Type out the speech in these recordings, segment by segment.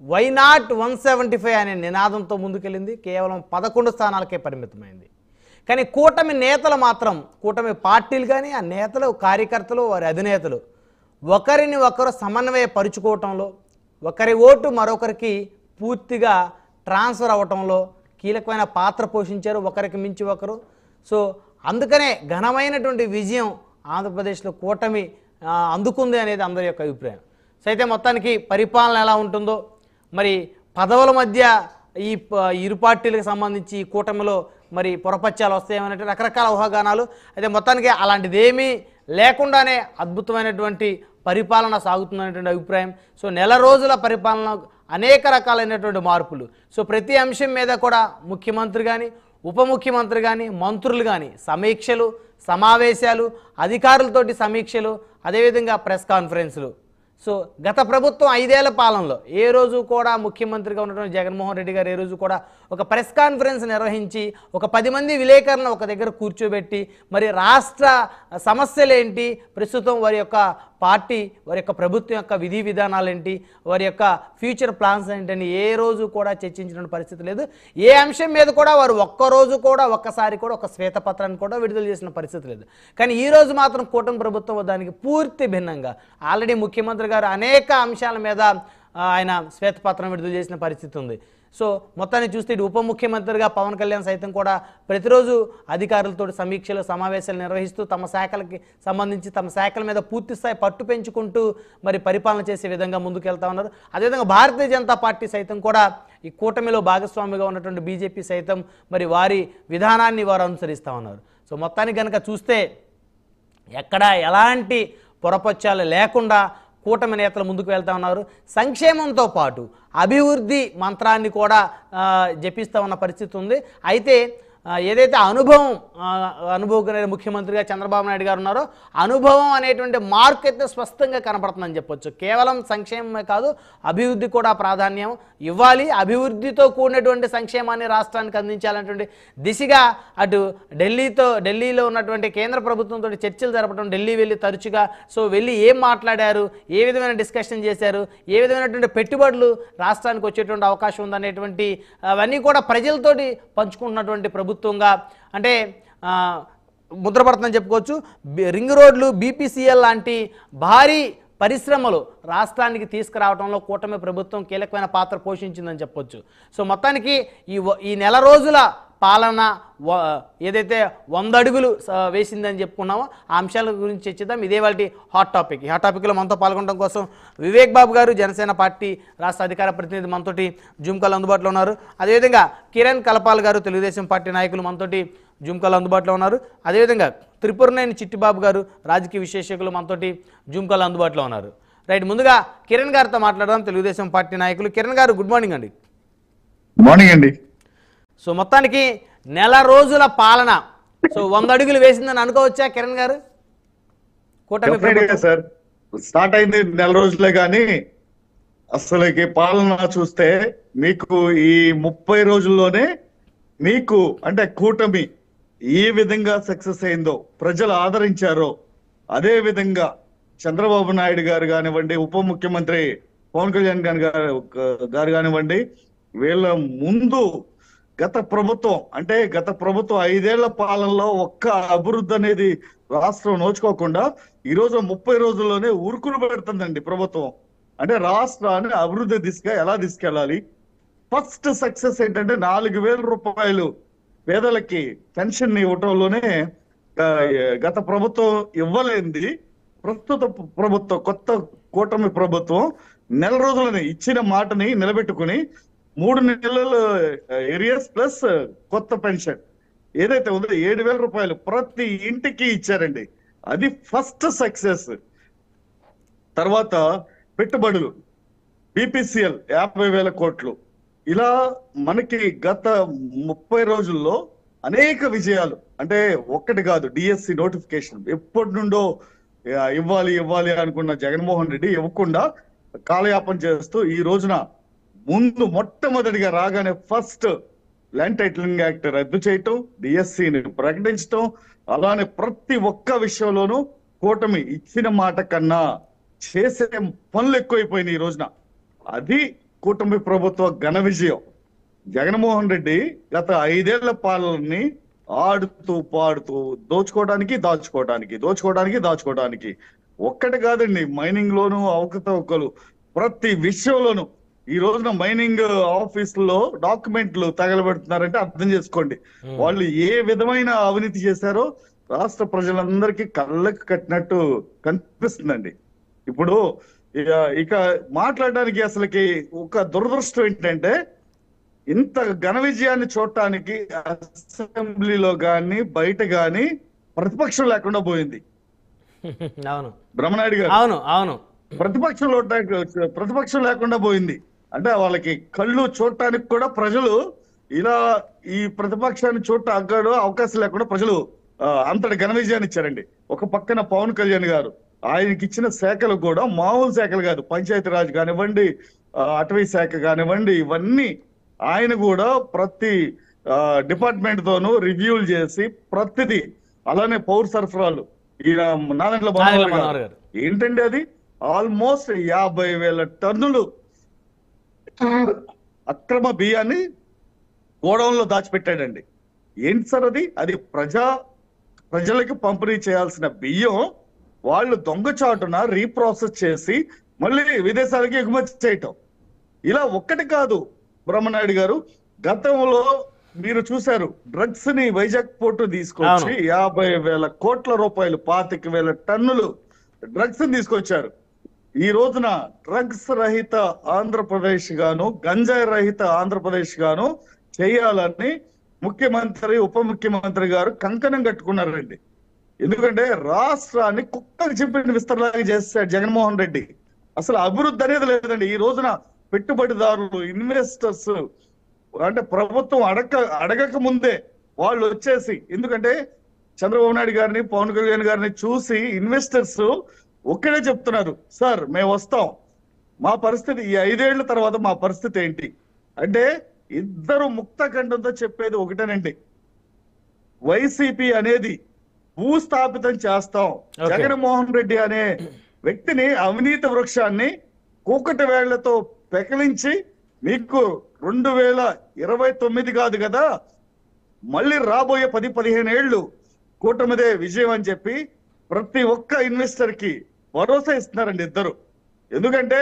Why not 175 అనే నినాదంతో ముందుకెళ్ళింది. కేవలం 11 స్థానాలకే పరిమితమైంది. కానీ కూటమి నేతలు మాత్రం, కూటమి పార్టీలు కానీ ఆ నేతలు, కార్యకర్తలు, వారి అధినేతలు ఒకరిని ఒకరు సమన్వయపరుచుకోవటంలో, ఒకరి ఓటు మరొకరికి పూర్తిగా ట్రాన్స్ఫర్ అవ్వటంలో కీలకమైన పాత్ర పోషించారు, ఒకరికి మించి ఒకరు. సో అందుకనే ఘనమైనటువంటి విజయం ఆంధ్రప్రదేశ్లో కూటమి అందుకుంది అనేది అందరి యొక్క అభిప్రాయం. సో అయితే మొత్తానికి పరిపాలన ఎలా ఉంటుందో, మరి పదవుల మధ్య ఈ ఇరు పార్టీలకు సంబంధించి ఈ కూటమిలో మరి పొరపత్యాలు వస్తాయనేటువంటి రకరకాల ఊహాగానాలు. అయితే మొత్తానికి అలాంటిదేమీ లేకుండానే అద్భుతమైనటువంటి పరిపాలన సాగుతుందనేటువంటి అభిప్రాయం. సో నెల రోజుల పరిపాలన అనేక రకాలైనటువంటి మార్పులు. సో ప్రతి అంశం మీద కూడా ముఖ్యమంత్రి కానీ, ఉప ముఖ్యమంత్రి కానీ, మంత్రులు కానీ సమీక్షలు, సమావేశాలు, అధికారులతోటి సమీక్షలు, అదేవిధంగా ప్రెస్ కాన్ఫరెన్సులు. సో గత ప్రభుత్వం 5 ఏళ్ల పాలనలో ఏ రోజు కూడా ముఖ్యమంత్రిగా ఉన్నటువంటి జగన్మోహన్ రెడ్డి గారు ఏ రోజు కూడా ఒక ప్రెస్ కాన్ఫరెన్స్ నిర్వహించి ఒక 10 మంది విలేకరులను ఒక దగ్గర కూర్చోబెట్టి మరి రాష్ట్ర సమస్యలేంటి, ప్రస్తుతం వారి యొక్క పార్టీ, వారి యొక్క ప్రభుత్వం యొక్క విధి విధానాలు ఏంటి, వారి యొక్క ఫ్యూచర్ ప్లాన్స్ ఏంటని ఏ రోజు కూడా చర్చించిన పరిస్థితి లేదు. ఏ అంశం మీద కూడా వారు ఒక్కసారి కూడా ఒక శ్వేతపత్రాన్ని కూడా విడుదల చేసిన పరిస్థితి లేదు. కానీ ఈరోజు మాత్రం కూటమి ప్రభుత్వం దానికి పూర్తి భిన్నంగా ఆల్రెడీ ముఖ్యమంత్రి గారు అనేక అంశాల మీద ఆయన శ్వేతపత్రం విడుదల చేసిన పరిస్థితి ఉంది. సో మొత్తాన్ని చూస్తే ఇటు ఉప ముఖ్యమంత్రిగా పవన్ కళ్యాణ్ సైతం కూడా ప్రతిరోజు అధికారులతో సమీక్షలు, సమావేశాలు నిర్వహిస్తూ తమ శాఖలకి సంబంధించి తమ శాఖల మీద పూర్తిస్థాయి పట్టు పెంచుకుంటూ మరి పరిపాలన చేసే విధంగా ముందుకెళ్తా ఉన్నారు. అదేవిధంగా భారతీయ జనతా పార్టీ సైతం కూడా ఈ కూటమిలో భాగస్వామిగా ఉన్నటువంటి బీజేపీ సైతం మరి వారి విధానాన్ని వారు అనుసరిస్తూ ఉన్నారు. సో మొత్తానికి కనుక చూస్తే ఎక్కడా ఎలాంటి పొరపచ్చాలు లేకుండా కూటమి నేతలు ముందుకు వెళ్తా ఉన్నారు. సంక్షేమంతో పాటు అభివృద్ధి మంత్రాన్ని కూడా జపిస్తూ ఉన్న పరిస్థితి ఉంది. అయితే ఏదైతే అనుభవజ్ఞ ముఖ్యమంత్రిగా చంద్రబాబు నాయుడు గారు ఉన్నారో అనుభవం అనేటువంటి మార్క్ అయితే స్పష్టంగా కనపడుతుందని చెప్పొచ్చు. కేవలం సంక్షేమమే కాదు, అభివృద్ధి కూడా ప్రాధాన్యం ఇవ్వాలి. అభివృద్ధితో కూడినటువంటి సంక్షేమాన్ని రాష్ట్రానికి అందించాలనేటువంటి దిశగా అటు ఢిల్లీలో ఉన్నటువంటి కేంద్ర ప్రభుత్వంతో చర్చలు జరపడం, ఢిల్లీ వెళ్ళి తరచుగా వెళ్ళి ఏం మాట్లాడారు, ఏ విధమైన డిస్కషన్ చేశారు, ఏ విధమైనటువంటి పెట్టుబడులు రాష్ట్రానికి వచ్చేటువంటి అవకాశం ఉందనేటువంటి అవన్నీ కూడా ప్రజలతోటి పంచుకుంటున్నటువంటి ప్రభుత్వంగా అంటే ముద్రపడుతుందని చెప్పుకోవచ్చు. రింగ్ రోడ్లు, బీపీసీఎల్ లాంటి భారీ పరిశ్రమలు రాష్ట్రానికి తీసుకురావడంలో కూటమి ప్రభుత్వం కీలకమైన పాత్ర పోషించిందని చెప్పొచ్చు. సో మొత్తానికి ఈ నెల రోజుల పాలన ఏదైతే 100 అడుగులు వేసిందని చెప్పుకున్నామో ఆ అంశాల గురించి చర్చిద్దాం. ఇదే వాటి హాట్ టాపిక్. ఈ హాట్ టాపిక్లో మనతో పాల్గొనడం కోసం వివేక్ బాబు గారు, జనసేన పార్టీ రాష్ట్ర అధికార ప్రతినిధి మనతోటి జూమ్ కాల్ అందుబాటులో ఉన్నారు. అదేవిధంగా కిరణ్ కలపాల్ గారు, తెలుగుదేశం పార్టీ నాయకులు మనతోటి జూమ్ కాల్ అందుబాటులో ఉన్నారు. అదేవిధంగా త్రిపురనేని చిట్టిబాబు గారు, రాజకీయ విశ్లేషకులు మనతోటి జూమ్ కాల్ అందుబాటులో ఉన్నారు. రైట్, ముందుగా కిరణ్ గారితో మాట్లాడదాం, తెలుగుదేశం పార్టీ నాయకులు. కిరణ్ గారు, గుడ్ మార్నింగ్ అండి. మార్నింగ్ అండి. సో మొత్తానికి నెల రోజుల పాలన 100 అడుగులు వేసిందని అనుకోవచ్చా కిరణ్ గారు? కూటమి సార్ స్టార్ట్ అయింది నెల రోజులే, కానీ అసలుకి పాలన చూస్తే మీకు ఈ 30 రోజుల్లోనే మీకు అంటే కూటమి ఏ విధంగా సక్సెస్ అయిందో, ప్రజలు ఆదరించారో, అదే విధంగా చంద్రబాబు నాయుడు గారు కానివ్వండి, ఉప ముఖ్యమంత్రి పవన్ కళ్యాణ్ గారు కానివ్వండి, వీళ్ళ ముందు గత ప్రభుత్వం 5 ఏళ్ల పాలనలో ఒక్క అభివృద్ధి అనేది రాష్ట్రం నోచుకోకుండా ఈరోజు 30 రోజుల్లోనే ఉరుకులు పెడుతుందండి ప్రభుత్వం. అంటే రాష్ట్రాన్ని అభివృద్ధి దిశగా ఎలా తీసుకెళ్ళాలి. ఫస్ట్ సక్సెస్ ఏంటంటే 4,000 రూపాయలు పేదలకి పెన్షన్ ఇవ్వటంలోనే గత ప్రభుత్వం ఇవ్వలేంది ప్రస్తుత ప్రభుత్వం, కొత్త కూటమి ప్రభుత్వం నెల రోజులని ఇచ్చిన మాటని నిలబెట్టుకుని 3 నెలలు ఏరియర్స్ ప్లస్ కొత్త పెన్షన్ ఏదైతే ఉందో 7,000 రూపాయలు ప్రతి ఇంటికి ఇచ్చారండి. అది ఫస్ట్ సక్సెస్. తర్వాత పెట్టుబడులు, బీపీసీఎల్ 50,000 కోట్లు. ఇలా మనకి గత 30 రోజుల్లో అనేక విజయాలు. అంటే ఒక్కటి కాదు, డిఎస్సి నోటిఫికేషన్ ఎప్పటి నుండో ఇవ్వాలి అనుకున్న జగన్మోహన్ రెడ్డి ఇవ్వకుండా కాలయాపన చేస్తూ ఈ రోజున మొట్టమొదటిగా రాగానే ఫస్ట్ ల్యాండ్ టైటిలింగ్ యాక్ట్ రద్దు చేయటం, డిఎస్సిని ప్రకటించటం, అలానే ప్రతి ఒక్క విషయంలోనూ కూటమి ఇచ్చిన మాట కన్నా చేసే పనులు ఎక్కువైపోయినాయి ఈ రోజున. అది కూటమి ప్రభుత్వ ఘన విజయం. జగన్మోహన్ రెడ్డి గత 5 ఏళ్ల పాలనని ఆడుతూ పాడుతూ దాచుకోవడానికి ఒక్కటి కాదండి, మైనింగ్ లోను అవకతవకలు ప్రతి విషయంలోనూ. ఈ రోజున మైనింగ్ ఆఫీసుల్లో డాక్యుమెంట్లు తగలబెడుతున్నారంటే అర్థం చేసుకోండి వాళ్ళు ఏ విధమైన అవినీతి చేశారో రాష్ట్ర ప్రజలందరికీ కళ్ళకు కట్టినట్టు కనిపిస్తుందండి. ఇప్పుడు ఇక మాట్లాడడానికి అసలుకి ఒక దురదృష్టం ఏంటంటే, ఇంత ఘన విజయాన్ని చూడటానికి అసెంబ్లీలో గాని బయట గాని ప్రతిపక్షం లేకుండా పోయింది. అవును బ్రహ్మనాయుడు గారు, అవును అవును ప్రతిపక్షం లేకుండా పోయింది. అంటే వాళ్ళకి కళ్ళు చూడటానికి కూడా ప్రజలు ఇలా ఈ ప్రతిపక్షాన్ని చూడటానికి అవకాశం లేకుండా ప్రజలు అంతటి ఘన విజయాన్ని ఇచ్చారండి. ఒక పక్కన పవన్ కళ్యాణ్ గారు ఆయనకి ఇచ్చిన శాఖలు కూడా మామూలు శాఖలు కాదు, పంచాయతీరాజ్ కానివ్వండి, అటవీ శాఖ కానివ్వండి, ఇవన్నీ ఆయన కూడా ప్రతి డిపార్ట్మెంట్ తోనూ రివ్యూలు చేసి ప్రతిదీ. అలానే పౌర సరఫరాలు ఈయన నాదెండ్ల మనోహర్ గారు ఏంటండి, అది ఆల్మోస్ట్ 50,000 టన్నులు అక్రమ బియ్యాన్ని గోడౌన్లో దాచిపెట్టాడండి. ఏంటి సార్ అది ప్రజలకు పంపిణీ చేయాల్సిన బియ్యం వాళ్ళు దొంగచాటున రీప్రాసెస్ చేసి మళ్ళీ విదేశాలకి ఎగుమతి చేయటం. ఇలా ఒక్కటి కాదు బ్రహ్మనాయుడు గారు, గతంలో మీరు చూశారు డ్రగ్స్ ని వైజాగ్ పోర్టు తీసుకొచ్చి 50,000 కోట్ల రూపాయలు 25,000 టన్నులు డ్రగ్స్ ని తీసుకొచ్చారు. ఈ రోజున డ్రగ్స్ రహిత ఆంధ్రప్రదేశ్ గాను, గంజాయి రహిత ఆంధ్రప్రదేశ్ గాను చేయాలని ముఖ్యమంత్రి ఉప ముఖ్యమంత్రి గారు కంకణం కట్టుకున్నారండి. ఎందుకంటే రాష్ట్రాన్ని కుక్కకు చెప్పిన విస్తరలాగా చేశాడు జగన్మోహన్ రెడ్డి. అసలు అభివృద్ధి అనేది లేదండి. ఈ రోజున పెట్టుబడిదారులు, ఇన్వెస్టర్స్ అంటే ప్రభుత్వం అడగక ముందే వాళ్ళు వచ్చేసి, ఎందుకంటే చంద్రబాబు నాయుడు గారిని పవన్ కళ్యాణ్ గారిని చూసి ఇన్వెస్టర్స్ ఒక్కడే చెప్తున్నారు, సార్ మేము వస్తాం, మా పరిస్థితి ఈ 5 ఏళ్ల తర్వాత మా పరిస్థితి ఏంటి అంటే, ఇద్దరు ముక్త కంఠంతో చెప్పేది ఒకటేనండి, వైసీపీ అనేది భూస్థాపితం చేస్తాం. జగన్మోహన్ రెడ్డి అనే వ్యక్తిని, అవినీతి వృక్షాన్ని కూకటి వేళ్లతో పెకిలించి మీకు 2029 కాదు కదా, మళ్ళీ రాబోయే 10-15 ఏళ్ళు కూటమిదే విజయం అని చెప్పి ప్రతి ఒక్క ఇన్వెస్టర్ కి భరోసా ఇస్తున్నారండి ఇద్దరు. ఎందుకంటే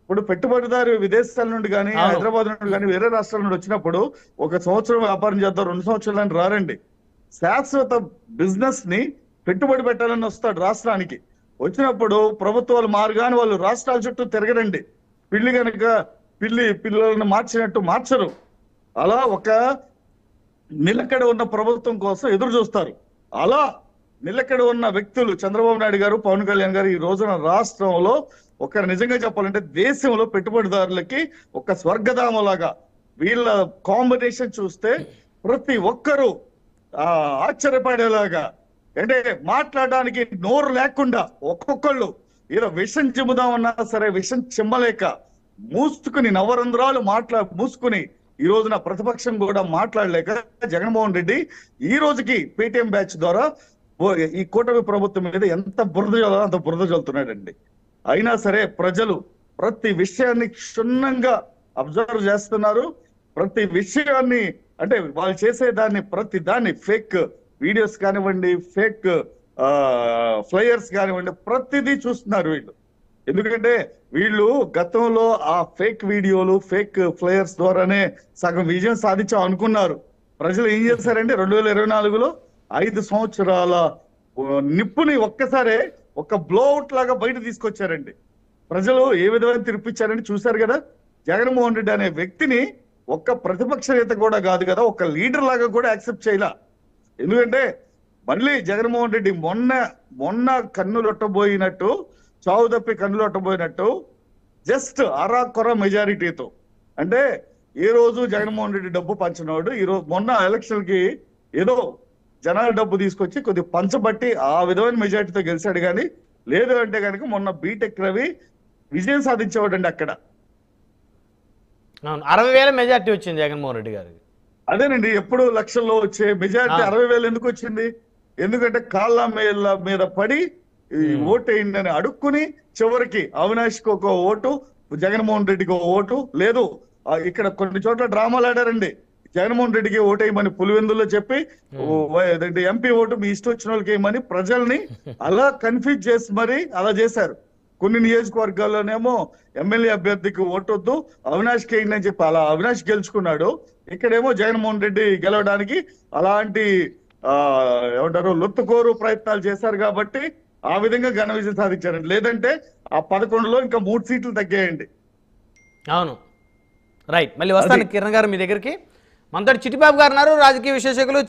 ఇప్పుడు పెట్టుబడిదారు విదేశాల నుండి కానీ, హైదరాబాద్ నుండి కానీ, వేరే రాష్ట్రాల నుండి వచ్చినప్పుడు 1 సంవత్సరం వ్యాపారం చేద్దాం, 2 సంవత్సరాలని రారండి. శాశ్వత బిజినెస్ ని పెట్టుబడి పెట్టాలని వస్తాడు రాష్ట్రానికి. వచ్చినప్పుడు ప్రభుత్వాలు మారుగాని వాళ్ళు రాష్ట్రాల చుట్టూ తిరగరండి. పిల్లలను మార్చినట్టు మార్చరు. అలా ఒక నిలకడ ఉన్న ప్రభుత్వం కోసం ఎదురు చూస్తారు. అలా నిలకడ ఉన్న వ్యక్తులు చంద్రబాబు నాయుడు గారు, పవన్ కళ్యాణ్ గారు ఈ రోజున రాష్ట్రంలో ఒక నిజంగా చెప్పాలంటే దేశంలో పెట్టుబడిదారులకి ఒక స్వర్గధామలాగా వీళ్ళ కాంబినేషన్ చూస్తే ప్రతి ఒక్కరూ ఆశ్చర్యపడేలాగా, అంటే మాట్లాడడానికి నోరు లేకుండా ఒక్కొక్కళ్ళు ఏదో విషం చిమ్ముదామన్నా సరే విషం చిమ్మలేక మూసుకుని నవరంధ్రాలు మూసుకుని ఈ రోజున ప్రతిపక్షం కూడా మాట్లాడలేక జగన్మోహన్ రెడ్డి ఈ రోజుకి పేటీఎం బ్యాచ్ ద్వారా ఈ కూటమి ప్రభుత్వం మీద ఎంత బురద చల్లాలో అంత బురద చల్లుతున్నాడండి. అయినా సరే ప్రజలు ప్రతి విషయాన్ని క్షుణ్ణంగా అబ్జర్వ్ చేస్తున్నారు. ప్రతి విషయాన్ని అంటే వాళ్ళు చేసేదాన్ని ప్రతి దాన్ని ఫేక్ వీడియోస్ కానివ్వండి, ఫేక్ ఫ్లయర్స్ కానివ్వండి, ప్రతిదీ చూస్తున్నారు వీళ్ళు. ఎందుకంటే వీళ్ళు గతంలో ఆ ఫేక్ వీడియోలు, ఫేక్ ఫ్లయర్స్ ద్వారానే సగం విజయం సాధించాం అనుకున్నారు. ప్రజలు ఏం చేశారంటే 2024లో 5 సంవత్సరాల నిప్పుని ఒక్కసారే ఒక బ్లోఅవుట్ లాగా బయట తీసుకొచ్చారండి. ప్రజలు ఏ విధమైన తీర్పిచ్చారని చూశారు కదా. జగన్మోహన్ రెడ్డి అనే వ్యక్తిని ఒక్క ప్రతిపక్ష నేత కూడా కాదు కదా, ఒక లీడర్ లాగా కూడా యాక్సెప్ట్ చేయలా. ఎందుకంటే మళ్ళీ జగన్మోహన్ రెడ్డి మొన్న కన్నులొట్టబోయినట్టు, చావు తప్పి కన్నులొట్టబోయినట్టు జస్ట్ అరాకొర మెజారిటీతో, అంటే ఏ రోజు జగన్మోహన్ రెడ్డి డబ్బు పంచినవాడు ఈ రోజు మొన్న ఎలక్షన్ కి ఏదో జనాల డబ్బు తీసుకొచ్చి కొద్ది పంచబట్టి ఆ విధమైన మెజారిటీతో గెలిచాడు. కానీ లేదు అంటే కనుక మొన్న బీటెక్ రవి విజయం సాధించేవాడు అండి అక్కడ. 60,000 మెజార్టీ వచ్చింది జగన్మోహన్ రెడ్డి గారికి. అదేనండి, ఎప్పుడు లక్షల్లో వచ్చే మెజారిటీ 60,000 ఎందుకు వచ్చింది? ఎందుకంటే కాళ్ళ మీద పడి ఓటేయండి అని అడుక్కుని చివరికి అవినాష్కి ఒక ఓటు, జగన్మోహన్ రెడ్డికి ఓటు లేదు. ఇక్కడ కొన్ని చోట్ల డ్రామాలు ఆడారండి. జగన్మోహన్ రెడ్డికి ఓటేయమని పులివెందుల్లో చెప్పి ఎంపీ ఓటు మీ ఇష్టం వచ్చిన వాళ్ళకి వేయమని ప్రజల్ని అలా కన్ఫ్యూజ్ చేసి మరి అలా చేశారు. కొన్ని నియోజకవర్గాల్లోనేమో ఎమ్మెల్యే అభ్యర్థికి ఓటొద్దు అవినాష్ కేయండి అని చెప్పి అలా అవినాష్ గెలుచుకున్నాడు. ఇక్కడేమో జగన్మోహన్ రెడ్డి గెలవడానికి అలాంటి ఏమంటారు లొత్తుకోరు ప్రయత్నాలు చేశారు కాబట్టి ఆ విధంగా ఘన విజయం సాధించారండి. లేదంటే ఆ 11లో ఇంకా 3 సీట్లు తగ్గాయండి. అవును, రైట్. మళ్ళీ వస్తాను కిరణ్ గారు మీ దగ్గరికి. మనతో చిట్టిబాబు గారు ఉన్నారు, రాజకీయ విశ్లేషకులు.